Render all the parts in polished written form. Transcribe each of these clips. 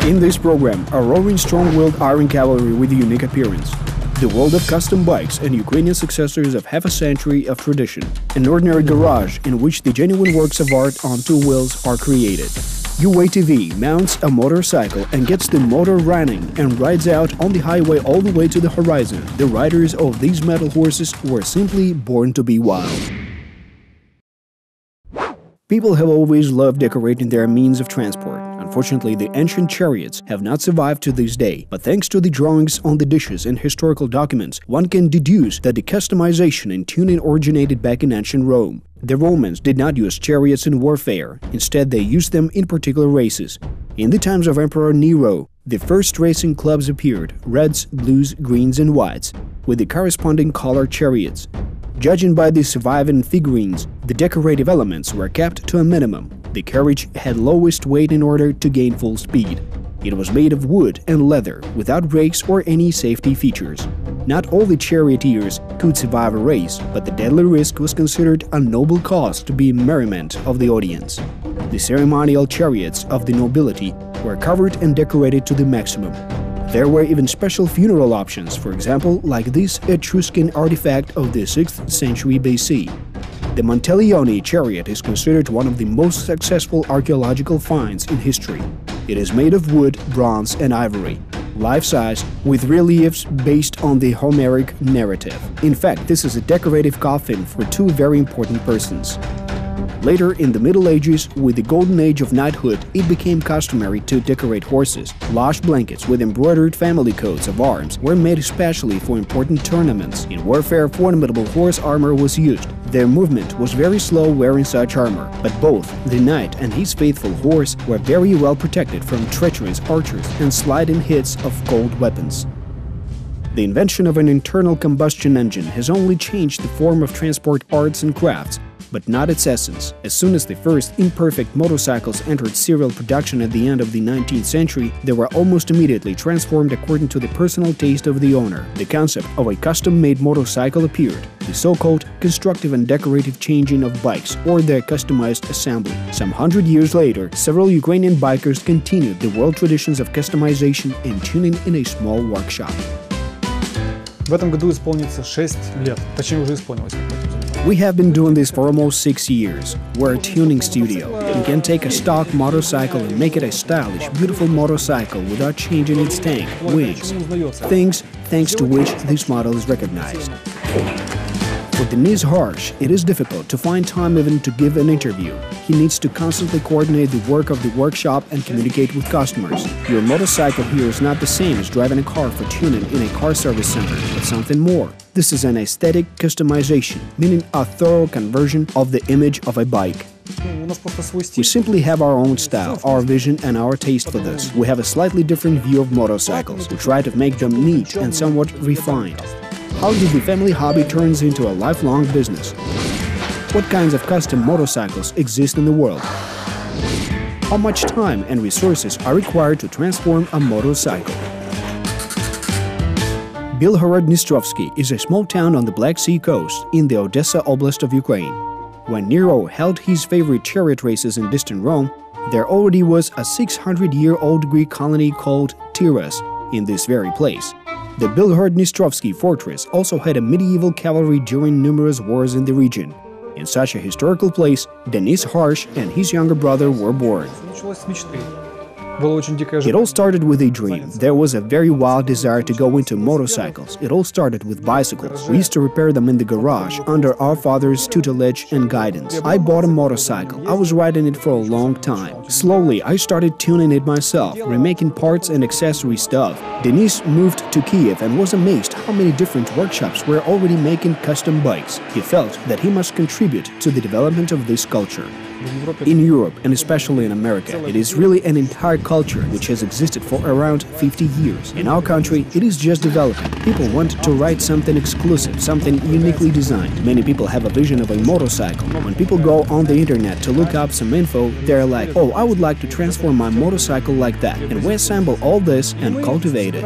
In this program, a roaring strong-willed iron cavalry with a unique appearance. The world of custom bikes and Ukrainian successors of half a century of tradition. An ordinary garage in which the genuine works of art on two wheels are created. UATV mounts a motorcycle and gets the motor running and rides out on the highway all the way to the horizon. The riders of these metal horses were simply born to be wild. People have always loved decorating their means of transport. Unfortunately, the ancient chariots have not survived to this day, but thanks to the drawings on the dishes and historical documents, one can deduce that the customization and tuning originated back in ancient Rome. The Romans did not use chariots in warfare, instead they used them in particular races. In the times of Emperor Nero, the first racing clubs appeared, reds, blues, greens and whites, with the corresponding color chariots. Judging by the surviving figurines, the decorative elements were kept to a minimum. The carriage had lowest weight in order to gain full speed. It was made of wood and leather, without brakes or any safety features. Not all the charioteers could survive a race, but the deadly risk was considered a noble cause to be merriment of the audience. The ceremonial chariots of the nobility were covered and decorated to the maximum. There were even special funeral options, for example, like this Etruscan artifact of the 6th century BC. The Montellione chariot is considered one of the most successful archaeological finds in history. It is made of wood, bronze and ivory, life-size, with reliefs based on the Homeric narrative. In fact, this is a decorative coffin for two very important persons. Later, in the Middle Ages, with the golden age of knighthood, it became customary to decorate horses. Lush blankets with embroidered family coats of arms were made especially for important tournaments. In warfare, formidable horse armor was used. Their movement was very slow wearing such armor, but both the knight and his faithful horse were very well protected from treacherous archers and sliding hits of cold weapons. The invention of an internal combustion engine has only changed the form of transport arts and crafts, but not its essence. As soon as the first imperfect motorcycles entered serial production at the end of the 19th century, they were almost immediately transformed according to the personal taste of the owner. The concept of a custom-made motorcycle appeared, the so-called constructive and decorative changing of bikes, or their customized assembly. Some 100 years later, several Ukrainian bikers continued the world traditions of customization and tuning in a small workshop. В этом году исполнится 6 лет, точнее уже исполнилось. We have been doing this for almost 6 years. We're a tuning studio. We can take a stock motorcycle and make it a stylish, beautiful motorcycle without changing its tank, wings, things thanks to which this model is recognized. For Denis Harsh, it is difficult to find time even to give an interview. He needs to constantly coordinate the work of the workshop and communicate with customers. Your motorcycle here is not the same as driving a car for tuning in a car service center, but something more. This is an aesthetic customization, meaning a thorough conversion of the image of a bike. We simply have our own style, our vision and our taste for this. We have a slightly different view of motorcycles. We try to make them neat and somewhat refined. How did the family hobby turns into a lifelong business? What kinds of custom motorcycles exist in the world? How much time and resources are required to transform a motorcycle? Bilhorodnistrovsky is a small town on the Black Sea coast in the Odessa Oblast of Ukraine. When Nero held his favorite chariot races in distant Rome, there already was a 600-year-old Greek colony called Tyras in this very place. The Bilhorodnistrovsky fortress also had a medieval cavalry during numerous wars in the region. In such a historical place, Denis Harsh and his younger brother were born. It all started with a dream. There was a very wild desire to go into motorcycles. It all started with bicycles. We used to repair them in the garage under our father's tutelage and guidance. I bought a motorcycle. I was riding it for a long time. Slowly, I started tuning it myself, remaking parts and accessory stuff. Denis moved to Kiev and was amazed how many different workshops were already making custom bikes. He felt that he must contribute to the development of this culture. In Europe, and especially in America, it is really an entire culture which has existed for around 50 years. In our country, it is just developing. People want to ride something exclusive, something uniquely designed. Many people have a vision of a motorcycle. When people go on the internet to look up some info, they're like, oh, I would like to transform my motorcycle like that. And we assemble all this and cultivate it.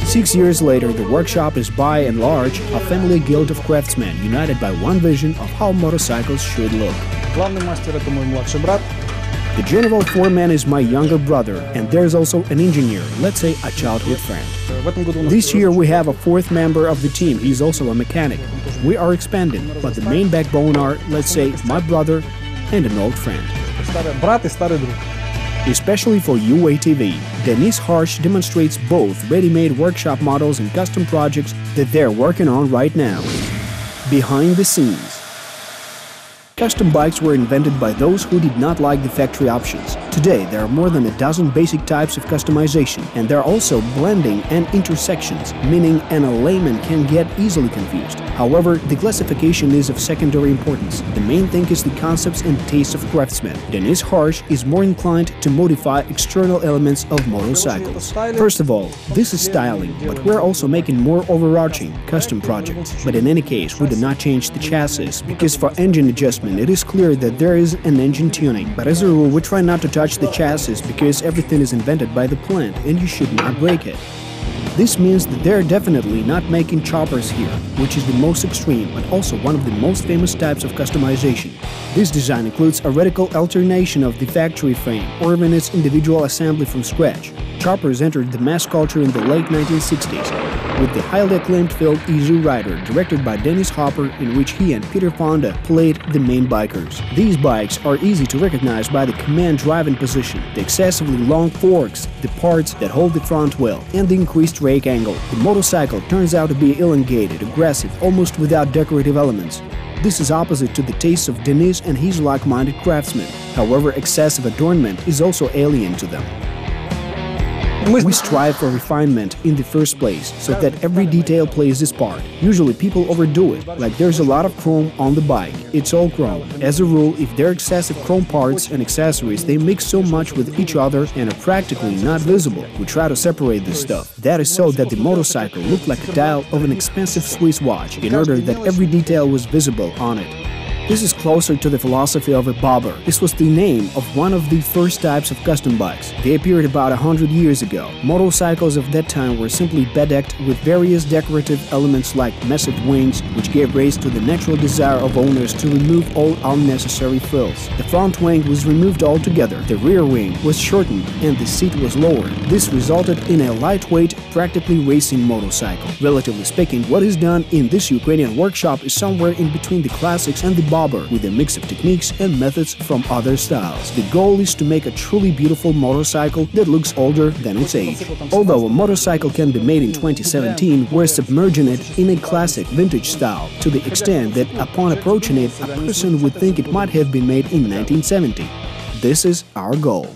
6 years later, the workshop is by and large a family guild of craftsmen united by one vision of how motorcycles should look. Главный мастер – это мой младший брат. The general foreman is my younger brother, and there's also an engineer, let's say a childhood friend. This year we have a fourth member of the team, he's also a mechanic. We are expanding, but the main backbone are, let's say, my brother and an old friend. Especially for UATV, Denis Harsh demonstrates both ready-made workshop models and custom projects that they're working on right now. Behind the scenes. Custom bikes were invented by those who did not like the factory options. Today, there are more than a dozen basic types of customization, and there are also blending and intersections, meaning a layman can get easily confused. However, the classification is of secondary importance. The main thing is the concepts and taste of craftsmen. Denis Harsh is more inclined to modify external elements of motorcycles. First of all, this is styling, but we're also making more overarching, custom projects. But in any case, we do not change the chassis, because for engine adjustment, it is clear that there is an engine tuning, but as a rule we try not to touch the chassis because everything is invented by the plant and you should not break it. This means that they're definitely not making choppers here, which is the most extreme but also one of the most famous types of customization. This design includes a radical alternation of the factory frame or even its individual assembly from scratch. Choppers entered the mass culture in the late 1960s with the highly acclaimed film Easy Rider, directed by Dennis Hopper, in which he and Peter Fonda played the main bikers. These bikes are easy to recognize by the command driving position, the excessively long forks, the parts that hold the front wheel, and the increased rake angle. The motorcycle turns out to be elongated, aggressive, almost without decorative elements. This is opposite to the tastes of Denis and his like-minded craftsmen. However, excessive adornment is also alien to them. We strive for refinement in the first place, so that every detail plays its part. Usually people overdo it, like there's a lot of chrome on the bike, it's all chrome. As a rule, if there are excessive chrome parts and accessories, they mix so much with each other and are practically not visible. We try to separate this stuff. That is so that the motorcycle looked like a dial of an expensive Swiss watch, in order that every detail was visible on it. This is closer to the philosophy of a bobber. This was the name of one of the first types of custom bikes. They appeared about 100 years ago. Motorcycles of that time were simply bedecked with various decorative elements like massive wings, which gave rise to the natural desire of owners to remove all unnecessary frills. The front wing was removed altogether, the rear wing was shortened, and the seat was lowered. This resulted in a lightweight, practically racing motorcycle. Relatively speaking, what is done in this Ukrainian workshop is somewhere in between the classics and the bobber, with a mix of techniques and methods from other styles. The goal is to make a truly beautiful motorcycle that looks older than its age. Although a motorcycle can be made in 2017, we're submerging it in a classic vintage style, to the extent that upon approaching it, a person would think it might have been made in 1970. This is our goal.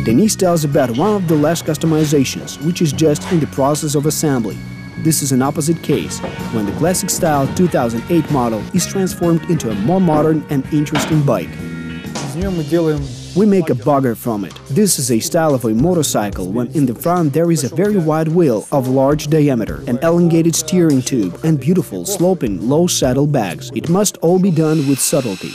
Denis tells about one of the last customizations, which is just in the process of assembly. This is an opposite case, when the classic style 2008 model is transformed into a more modern and interesting bike. We make a bugger from it. This is a style of a motorcycle when in the front there is a very wide wheel of large diameter, an elongated steering tube and beautiful sloping low saddle bags. It must all be done with subtlety.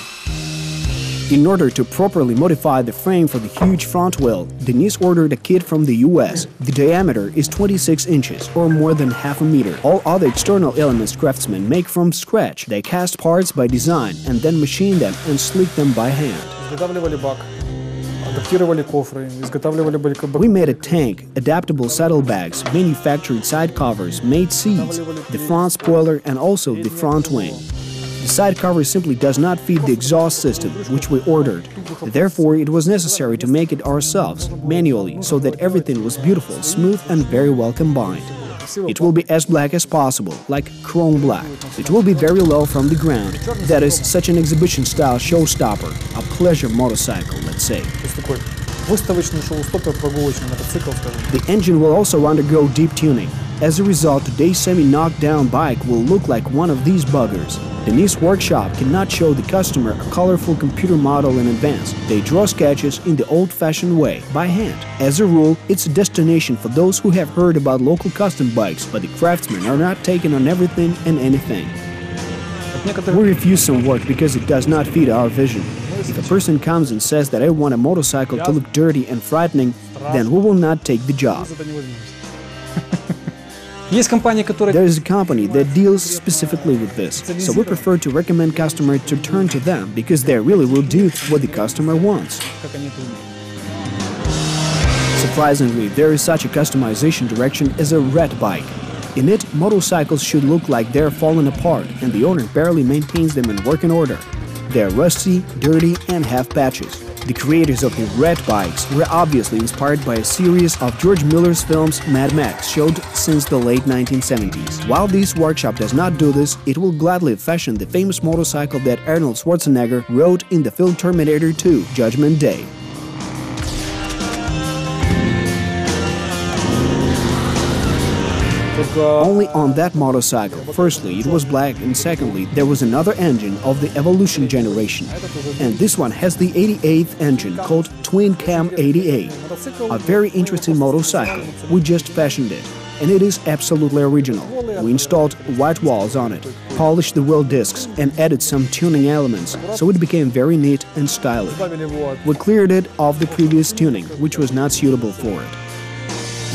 In order to properly modify the frame for the huge front wheel, Denis ordered a kit from the US. The diameter is 26 inches, or more than half a meter. All other external elements craftsmen make from scratch. They cast parts by design and then machine them and slick them by hand. We made a tank, adaptable saddlebags, manufactured side covers, made seats, the front spoiler and also the front wing. The side cover simply does not feed the exhaust system, which we ordered. Therefore, it was necessary to make it ourselves, manually, so that everything was beautiful, smooth and very well combined. It will be as black as possible, like chrome black. It will be very low from the ground. That is such an exhibition-style showstopper, a pleasure motorcycle, let's say. The engine will also undergo deep tuning. As a result, today's semi-knocked-down bike will look like one of these buggers. Denis' workshop cannot show the customer a colorful computer model in advance. They draw sketches in the old-fashioned way, by hand. As a rule, it's a destination for those who have heard about local custom bikes, but the craftsmen are not taken on everything and anything. We refuse some work because it does not fit our vision. If a person comes and says that I want a motorcycle to look dirty and frightening, then we will not take the job. There is a company that deals specifically with this, so we prefer to recommend customers to turn to them because they really will do what the customer wants. Surprisingly, there is such a customization direction as a red bike. In it, motorcycles should look like they're falling apart and the owner barely maintains them in working order. They're rusty, dirty and have patches. The creators of the red bikes were obviously inspired by a series of George Miller's films Mad Max showed since the late 1970s. While this workshop does not do this, it will gladly fashion the famous motorcycle that Arnold Schwarzenegger rode in the film Terminator 2: Judgment Day. Only on that motorcycle, firstly, it was black, and secondly, there was another engine of the Evolution generation. And this one has the 88th engine called Twin Cam 88. A very interesting motorcycle. We just fashioned it. And it is absolutely original. We installed white walls on it, polished the wheel discs and added some tuning elements, so it became very neat and stylish. We cleared it of the previous tuning, which was not suitable for it.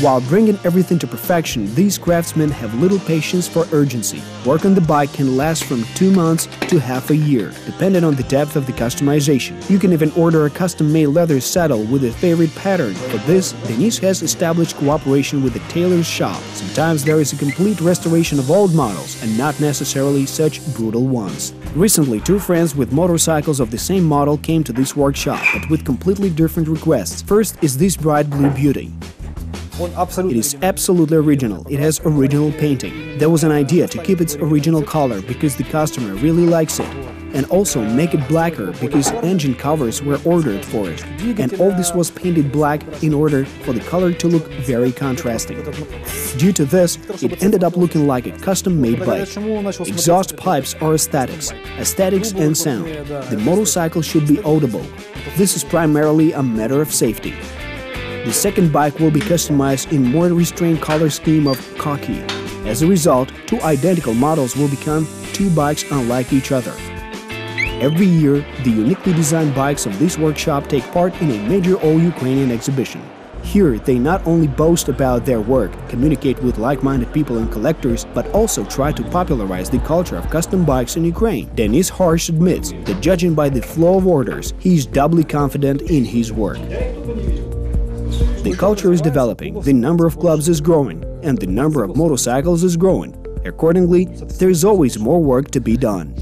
While bringing everything to perfection, these craftsmen have little patience for urgency. Work on the bike can last from 2 months to half a year, depending on the depth of the customization. You can even order a custom-made leather saddle with a favorite pattern. For this, Denis has established cooperation with the tailor's shop. Sometimes there is a complete restoration of old models, and not necessarily such brutal ones. Recently, 2 friends with motorcycles of the same model came to this workshop, but with completely different requests. First is this bright blue beauty. It is absolutely original. It has original painting. There was an idea to keep its original color because the customer really likes it, and also make it blacker because engine covers were ordered for it. And all this was painted black in order for the color to look very contrasting. Due to this, it ended up looking like a custom-made bike. Exhaust pipes are aesthetics and sound. The motorcycle should be audible. This is primarily a matter of safety. The second bike will be customized in more restrained color scheme of khaki. As a result, 2 identical models will become 2 bikes unlike each other. Every year, the uniquely designed bikes of this workshop take part in a major all-Ukrainian exhibition. Here, they not only boast about their work, communicate with like-minded people and collectors, but also try to popularize the culture of custom bikes in Ukraine. Denis Harsh admits that judging by the flow of orders, he is doubly confident in his work. The culture is developing, the number of clubs is growing, and the number of motorcycles is growing. Accordingly, there is always more work to be done.